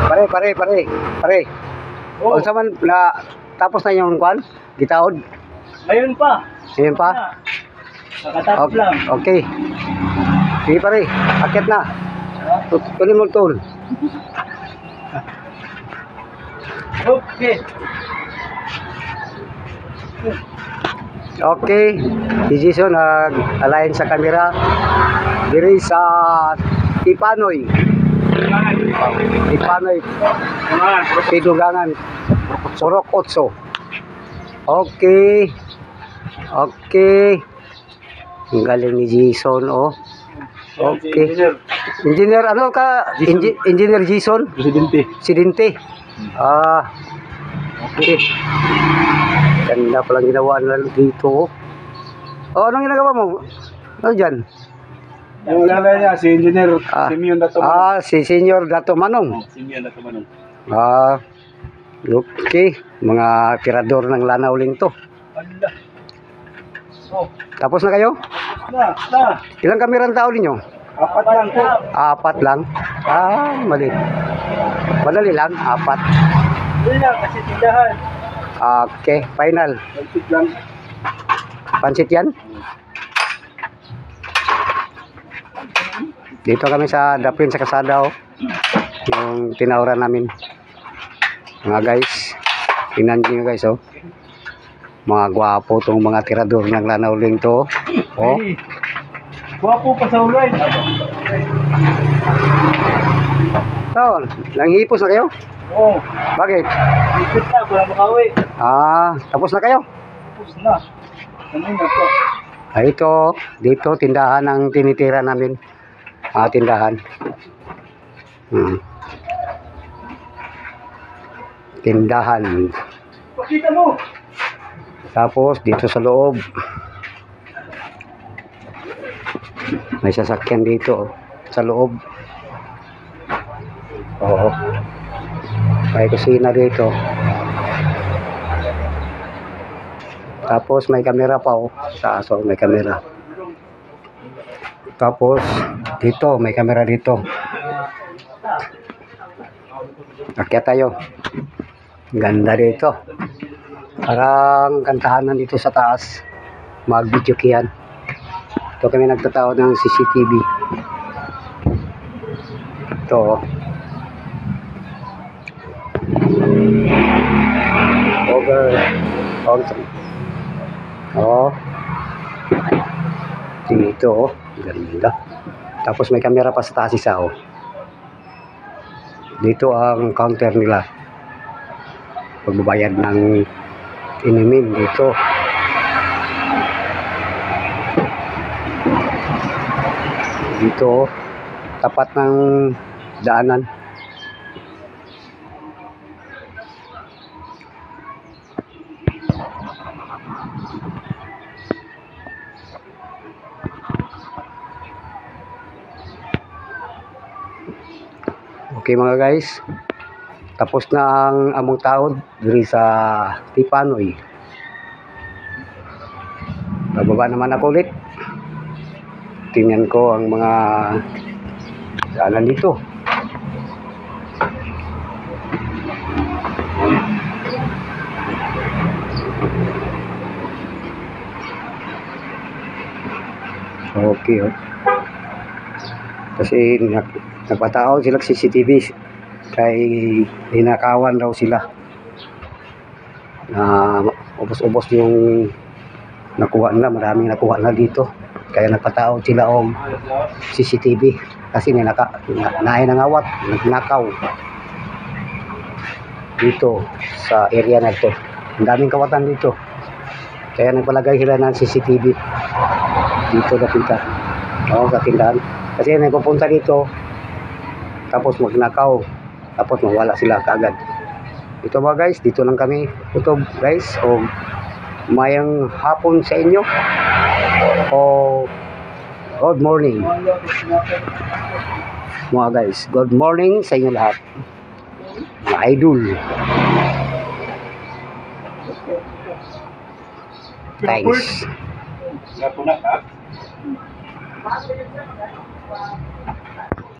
Pare. Oh. Unsa man na tapos na yung kwan? Gitaod. Ayun pa. Ayun pa. Nakatapos lang. Okay. Sige pare, akit na. Tuloy mo tol. Okay. Okay. Si Jason nag-align sa camera. Diri sa Tipanoy. Tipanoy. Pidugangan. Purok 8. Okay. Ang galing ni Jason, oh. Okay. Engineer, ano ka? Engineer Jason? Presidente. Okay. Ganda palang ginawa nila dito. Oh, anong ginagawa mo? Ano dyan? Yung lalay niya, si Engineer Simeon Dato Manong. Si Senior Dato Manong. Simeon Dato Manong. Okay. Mga tirador ng lanawling to. Allah. Oh, Tapos na kayo? na. Ilang kamerang tao ninyo? 4 lang po. 4 lang? Mali. Madali lang, 4. Hindi lang, kasi tindahan. Okay, final. Pansit lang. Pansit yan? Dito kami sa Dapin sa Kasada, oh. Yung tinauran namin. Mga guys, tingnan nyo guys, oh. Mga gwapo tong mga tirador ng lanawling to, oh. Hey, guwapo pa sa ulay. So, nanghihipos na kayo? Oo. Bakit? Ikot na, wala makauwi. Tapos na kayo? Tapos na. Kanina po. Ito, dito tindahan ang tinitira namin. Tindahan. Tindahan. Pakita mo. Tapos dito sa loob may sasakyan dito, oh, sa loob. Oo. May kusina dito. Tapos may kamera pa, oh. Sa aso may kamera. Tapos dito may kamera dito. Akyat tayo. Ganda dito. Parang kantahanan dito sa taas. Mag-video kiyan. Ito kami nagtatawag ng CCTV. Ito. Dito, oh. Ganda. Tapos may kamera pa sa taas isa, oh. Dito ang counter nila. Pagbabayad ng inimin dito. Dito, tapat ng daanan. Okay mga guys, tapos na ang among taod diri sa Tipanoy. Bababa naman ako ulit. Tingnan ko ang mga daanan dito. Okay, oh. Kasi nagpatao sila sa CCTV kay hinakawan daw sila na ubos-ubos yung nakuha nila, maraming nakuha na dito, kaya nagpatao sila og CCTV kasi naay nangawat, nagnakaw dito sa area na ito. Ang daming kawatan dito, kaya nagpalagay sila ng CCTV dito dapitan, sa tindahan, kasi nagpupunta dito tapos magnakaw, tapos mawala sila kaagad. Ito ba guys, dito lang kami. Ito guys, o mayang hapon sa inyo o good morning mga guys, good morning sa inyo lahat mga idol. Thanks.